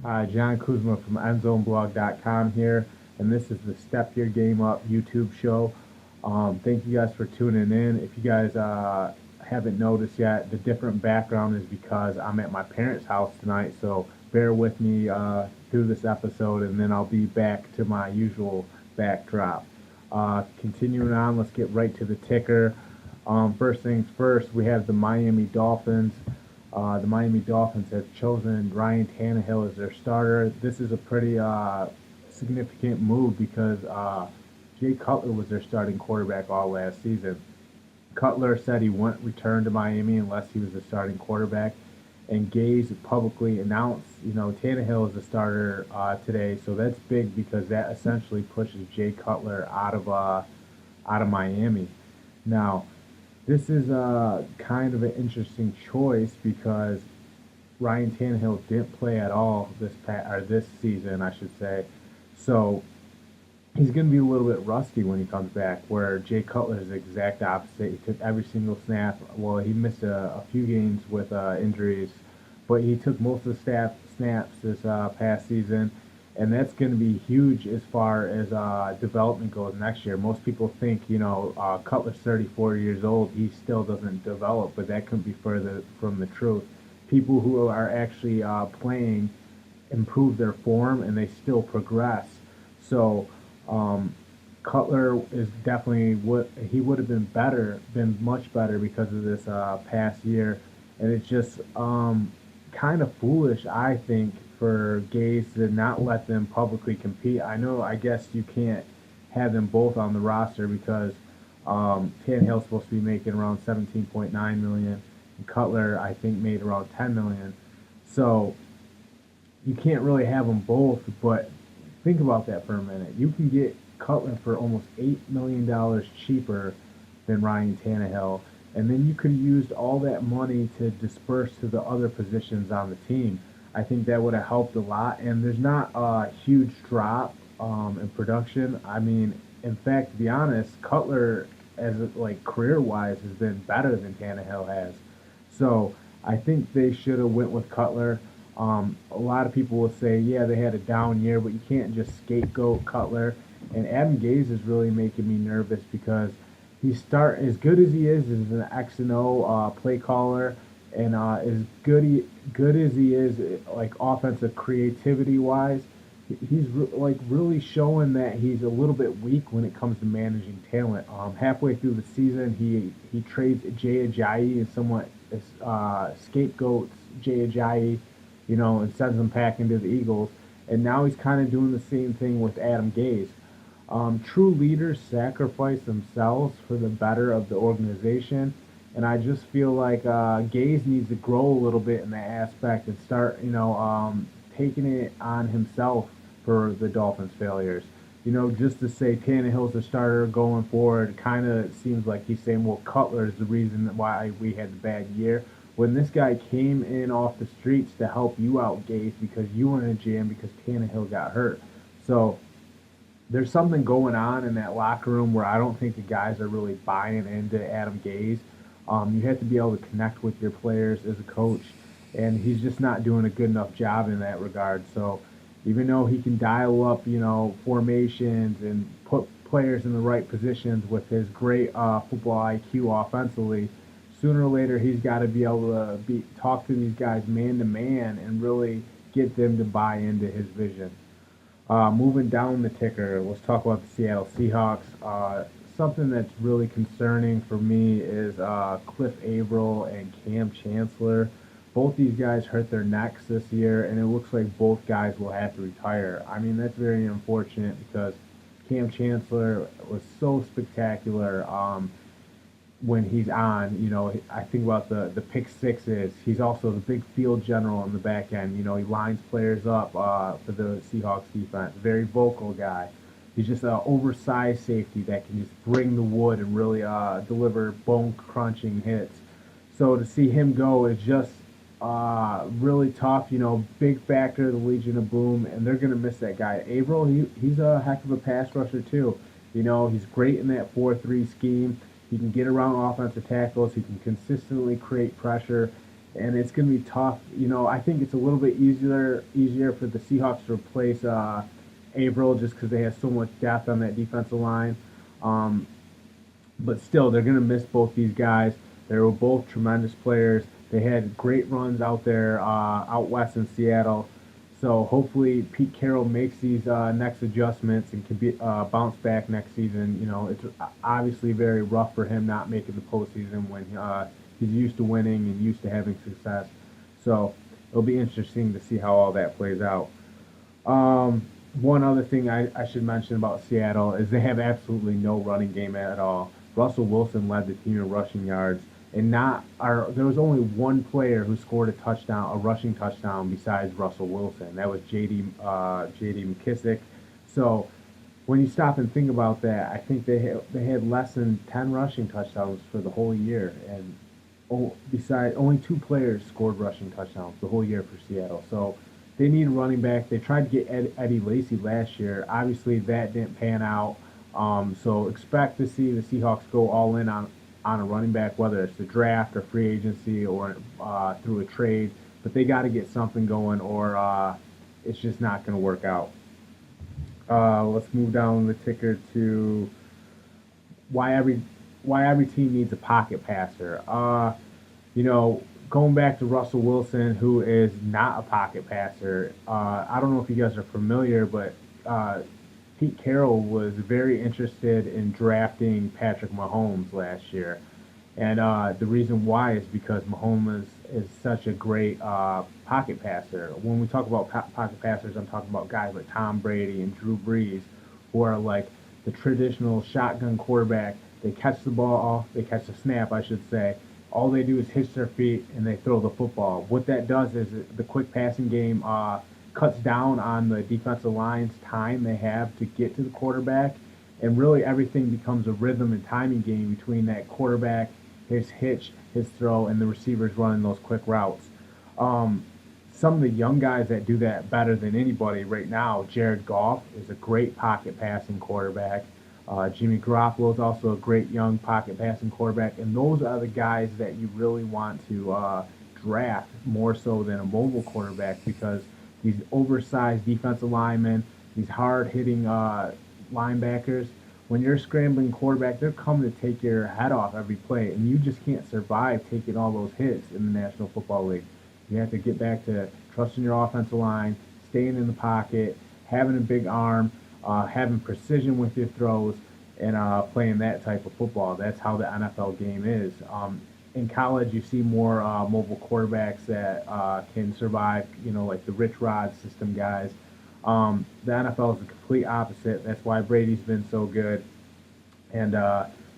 Jon Kuzma from EndZoneBlog.com here, and this is the Step Your Game Up YouTube show. Thank you guys for tuning in. If you guys haven't noticed yet, the different background is because I'm at my parents' house tonight, so bear with me through this episode, and then I'll be back to my usual backdrop. Continuing on, let's get right to the ticker. First things first, we have the Miami Dolphins. The Miami Dolphins have chosen Ryan Tannehill as their starter. This is a pretty significant move because Jay Cutler was their starting quarterback all last season. Cutler said he wouldn't return to Miami unless he was the starting quarterback, and Gaze publicly announced, Tannehill is the starter today. So that's big because that essentially pushes Jay Cutler out of Miami. Now, this is kind of an interesting choice because Ryan Tannehill didn't play at all this season, I should say. So he's going to be a little bit rusty when he comes back. Where Jay Cutler is the exact opposite. He took every single snap. Well, he missed a few games with injuries, but he took most of the snaps this past season, and that's going to be huge as far as development goes next year. Most people think, Cutler's 34 years old, he still doesn't develop, but that couldn't be further from the truth. People who are actually playing improve their form and they still progress. So Cutler is definitely what he would have been much better because of this past year, and it's just kind of foolish, I think, for Gaze to not let them publicly compete. I guess you can't have them both on the roster because Tannehill's supposed to be making around 17.9 million, and Cutler I think made around 10 million. So you can't really have them both. But think about that for a minute. You can get Cutler for almost $8 million cheaper than Ryan Tannehill, and then you could have used all that money to disperse to the other positions on the team. I think that would have helped a lot, and there's not a huge drop in production. I mean, in fact, to be honest, Cutler, as like career wise, has been better than Tannehill has. So I think they should have went with Cutler. A lot of people will say, yeah, they had a down year, but you can't just scapegoat Cutler. And Adam Gase is really making me nervous because as good as he is as an X and O play caller, and as good as he is like offensive creativity wise, he's like really showing that he's a little bit weak when it comes to managing talent. Halfway through the season, he trades Jay Ajayi and somewhat scapegoats Jay Ajayi, and sends him packing to the Eagles. And now he's kind of doing the same thing with Adam Gase. True leaders sacrifice themselves for the better of the organization, and I just feel like Gaze needs to grow a little bit in that aspect and start, taking it on himself for the Dolphins' failures. Just to say Tannehill's the starter going forward kind of seems like he's saying, well, Cutler is the reason why we had the bad year. When this guy came in off the streets to help you out, Gaze, because you were in a jam because Tannehill got hurt. So there's something going on in that locker room where I don't think the guys are really buying into Adam Gase. You have to be able to connect with your players as a coach, and he's just not doing a good enough job in that regard. So even though he can dial up, formations and put players in the right positions with his great football IQ offensively, sooner or later he's got to be able to talk to these guys man to man and really get them to buy into his vision. Moving down the ticker, let's talk about the Seattle Seahawks. Something that's really concerning for me is Cliff Averill and Cam Chancellor. Both these guys hurt their necks this year, and it looks like both guys will have to retire. I mean, that's very unfortunate because Cam Chancellor was so spectacular. When he's on. I think about the pick sixes. He's also the big field general on the back end. He lines players up for the Seahawks defense. Very vocal guy. He's just an oversized safety that can just bring the wood and really deliver bone crunching hits. So to see him go is just really tough. Big factor, the Legion of Boom, and they're gonna miss that guy. Averill, he's a heck of a pass rusher too. He's great in that 4-3 scheme. He can get around offensive tackles. He can consistently create pressure, and it's going to be tough. I think it's a little bit easier for the Seahawks to replace Averill just because they have so much depth on that defensive line. Um, but still, they're going to miss both these guys. They were both tremendous players. They had great runs out there, out west in Seattle. So hopefully Pete Carroll makes these next adjustments and can bounce back next season. It's obviously very rough for him not making the postseason when he's used to winning and used to having success. So it'll be interesting to see how all that plays out. One other thing I should mention about Seattle is they have absolutely no running game at all. Russell Wilson led the team in rushing yards, and there was only one player who scored a rushing touchdown besides Russell Wilson. That was J.D. McKissick. So when you stop and think about that, I think they had less than 10 rushing touchdowns for the whole year, and besides only two players scored rushing touchdowns the whole year for Seattle. So they need a running back. They tried to get Eddie Lacy last year. Obviously, that didn't pan out. So expect to see the Seahawks go all in on a running back, whether it's the draft or free agency or through a trade. But they got to get something going, or it's just not going to work out. Let's move down the ticker to why every team needs a pocket passer. Going back to Russell Wilson, who is not a pocket passer. I don't know if you guys are familiar, but Pete Carroll was very interested in drafting Patrick Mahomes last year. And the reason why is because Mahomes is such a great pocket passer. When we talk about pocket passers, I'm talking about guys like Tom Brady and Drew Brees, who are like the traditional shotgun quarterback. They catch the snap, I should say. All they do is hitch their feet and they throw the football. What that does is the quick passing game cuts down on the defensive line's time they have to get to the quarterback, and really everything becomes a rhythm and timing game between that quarterback, his hitch, his throw, and the receivers running those quick routes. Some of the young guys that do that better than anybody right now, Jared Goff is a great pocket passing quarterback. Jimmy Garoppolo is also a great young pocket passing quarterback, and those are the guys that you really want to draft more so than a mobile quarterback, because these oversized defensive linemen, these hard-hitting linebackers, when you're a scrambling quarterback, they're coming to take your head off every play, and you just can't survive taking all those hits in the National Football League. You have to get back to trusting your offensive line, staying in the pocket, having a big arm, having precision with your throws, and playing that type of football. That's how the NFL game is. In college, you see more mobile quarterbacks that can survive, like the Rich Rod system guys. The NFL is the complete opposite. That's why Brady's been so good. And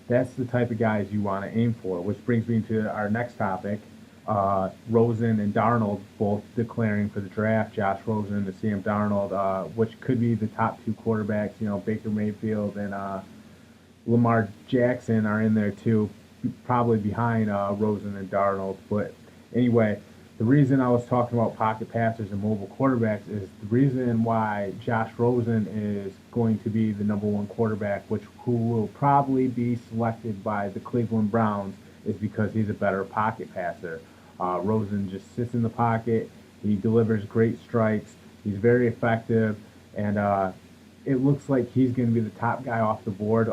that's the type of guys you want to aim for, which brings me to our next topic. Rosen and Darnold both declaring for the draft. Josh Rosen and Sam Darnold, which could be the top two quarterbacks. Baker Mayfield and Lamar Jackson are in there too, probably behind Rosen and Darnold. But anyway, the reason I was talking about pocket passers and mobile quarterbacks is the reason why Josh Rosen is going to be the number one quarterback, who will probably be selected by the Cleveland Browns, is because he's a better pocket passer. Rosen just sits in the pocket. He delivers great strikes. He's very effective, and it looks like he's going to be the top guy off the board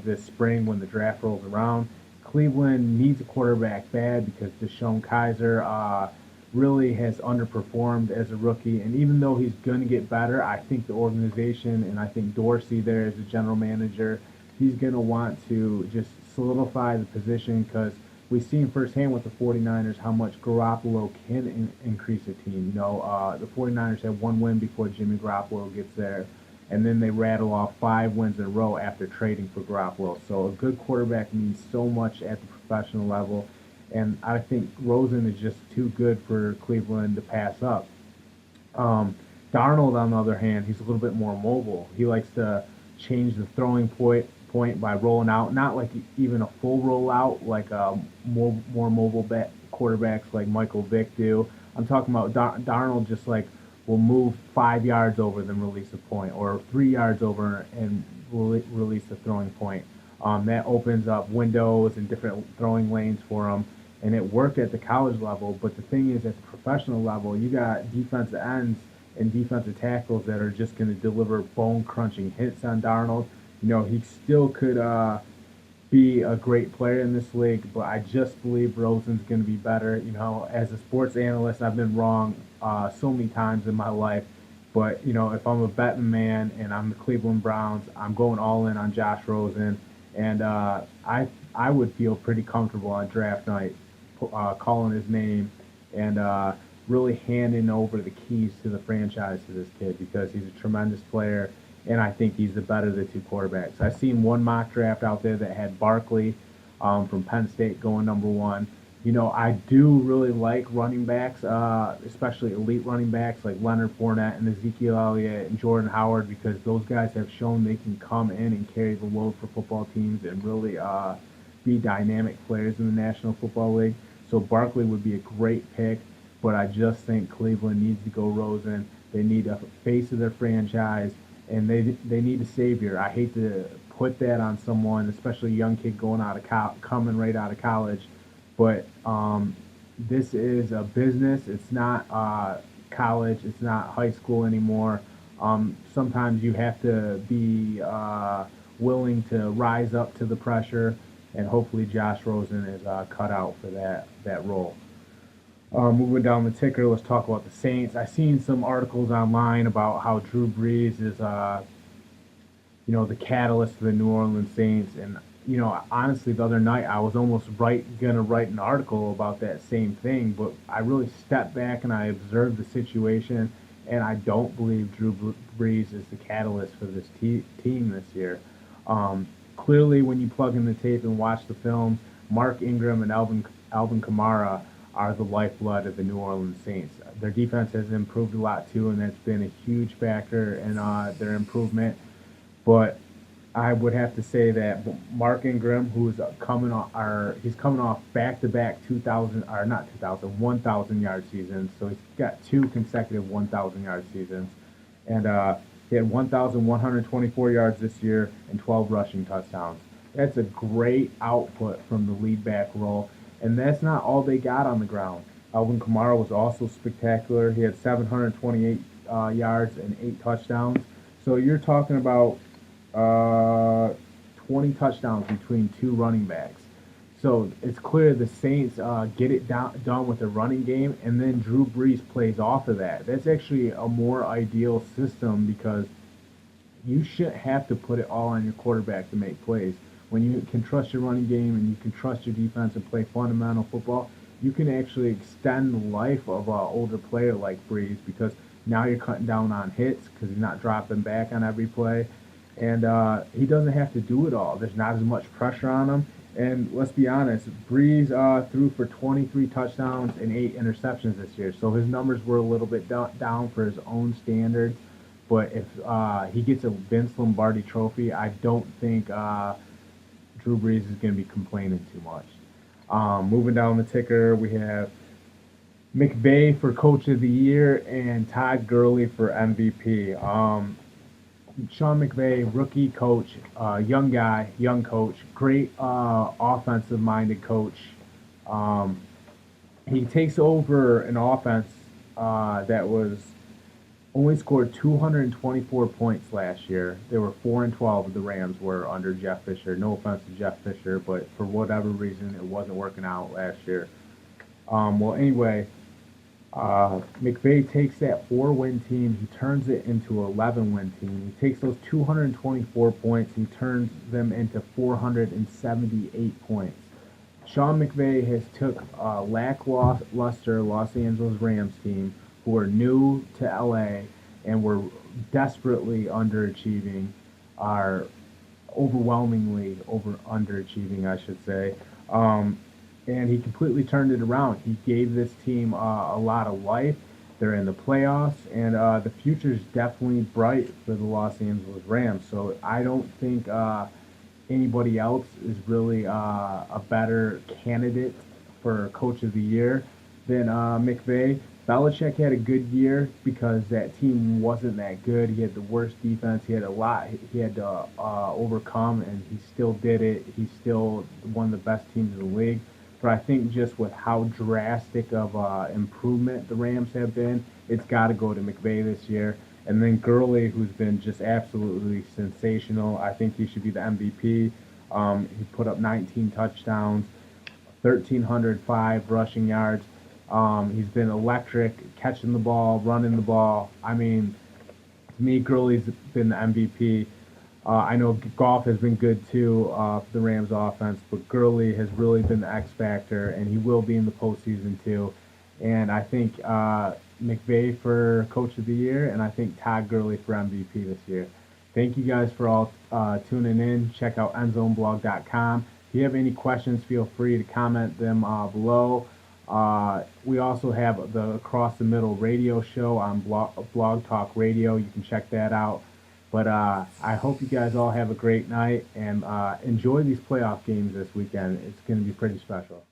this spring when the draft rolls around. Cleveland needs a quarterback bad because Deshaun Kaiser really has underperformed as a rookie, and even though he's going to get better, I think the organization and I think Dorsey there as the general manager, he's going to want to just solidify the position, because we've seen firsthand with the 49ers how much Garoppolo can increase a team. The 49ers had one win before Jimmy Garoppolo gets there, and then they rattle off 5 wins in a row after trading for Garoppolo. So a good quarterback means so much at the professional level, and I think Rosen is just too good for Cleveland to pass up. Darnold, on the other hand, he's a little bit more mobile. He likes to change the throwing point by rolling out, not like even a full rollout like more mobile quarterbacks like Michael Vick do. I'm talking about Darnold just like will move 5 yards over, then release a point, or 3 yards over and release a throwing point. That opens up windows and different throwing lanes for him. and it worked at the college level. But the thing is, at the professional level, you got defensive ends and defensive tackles that are just going to deliver bone crunching hits on Darnold. He still could be a great player in this league, but I just believe Rosen's going to be better. As a sports analyst, I've been wrong so many times in my life. But if I'm a betting man and I'm the Cleveland Browns, I'm going all in on Josh Rosen, and I would feel pretty comfortable on draft night calling his name and really handing over the keys to the franchise to this kid because he's a tremendous player, and I think he's the better of the two quarterbacks. I've seen one mock draft out there that had Barkley from Penn State going number one. I do really like running backs, especially elite running backs like Leonard Fournette and Ezekiel Elliott and Jordan Howard, because those guys have shown they can come in and carry the load for football teams and really be dynamic players in the National Football League. So Barkley would be a great pick, but I just think Cleveland needs to go Rosen. They need a face of their franchise, and they need a savior. I hate to put that on someone, especially a young kid coming right out of college, but this is a business. It's not college. It's not high school anymore. Sometimes you have to be willing to rise up to the pressure, and hopefully Josh Rosen is cut out for that role. Moving down the ticker, let's talk about the Saints. I've seen some articles online about how Drew Brees is, the catalyst for the New Orleans Saints. And, honestly, the other night I was almost gonna write an article about that same thing, but I really stepped back and I observed the situation, and I don't believe Drew Brees is the catalyst for this team this year. Clearly, when you plug in the tape and watch the film, Mark Ingram and Alvin Kamara are the lifeblood of the New Orleans Saints. Their defense has improved a lot too, and that's been a huge factor in their improvement. But I would have to say that Mark Ingram, who's he's coming off back-to-back 1,000 yard seasons. So he's got two consecutive 1,000 yard seasons, and he had 1,124 yards this year and 12 rushing touchdowns. That's a great output from the lead back role. And that's not all they got on the ground. Alvin Kamara was also spectacular. He had 728 yards and 8 touchdowns. So you're talking about 20 touchdowns between two running backs. So it's clear the Saints get it done with the running game, and then Drew Brees plays off of that. That's actually a more ideal system because you shouldn't have to put it all on your quarterback to make plays. When you can trust your running game and you can trust your defense and play fundamental football, you can actually extend the life of an older player like Brees because now you're cutting down on hits because he's not dropping back on every play. And he doesn't have to do it all. There's not as much pressure on him. And let's be honest, Brees threw for 23 touchdowns and 8 interceptions this year. So his numbers were a little bit down for his own standards. But if he gets a Vince Lombardi trophy, I don't think Drew Brees is going to be complaining too much. Moving down the ticker, we have McVay for Coach of the Year and Todd Gurley for MVP. Sean McVay, rookie coach, young guy, young coach, great offensive-minded coach. He takes over an offense that was only scored 224 points last year. They were 4-12. The Rams were under Jeff Fisher. No offense to Jeff Fisher, but for whatever reason, it wasn't working out last year. Anyway, McVay takes that 4-win team. He turns it into an 11-win team. He takes those 224 points. He turns them into 478 points. Sean McVay has took a lackluster Los Angeles Rams team who are new to LA and were desperately underachieving, are overwhelmingly underachieving, I should say. And he completely turned it around. He gave this team a lot of life. They're in the playoffs, and the future is definitely bright for the Los Angeles Rams. So I don't think anybody else is really a better candidate for Coach of the Year than McVay. Belichick had a good year because that team wasn't that good. He had the worst defense. He had a lot he had to overcome, and he still did it. He's still one of the best teams in the league. but I think just with how drastic of improvement the Rams have been, it's got to go to McVay this year. And then Gurley, who's been just absolutely sensational. I think he should be the MVP. He put up 19 touchdowns, 1,305 rushing yards. He's been electric, catching the ball, running the ball. I mean, to me, Gurley's been the MVP. I know Goff has been good too for the Rams offense, but Gurley has really been the X factor, and he will be in the postseason too. And I think McVay for Coach of the Year, and I think Todd Gurley for MVP this year. Thank you guys for all tuning in. Check out endzonblog.com. If you have any questions, feel free to comment them below. We also have the Across the Middle radio show on Blog Talk Radio. You can check that out. But I hope you guys all have a great night and enjoy these playoff games this weekend. It's going to be pretty special.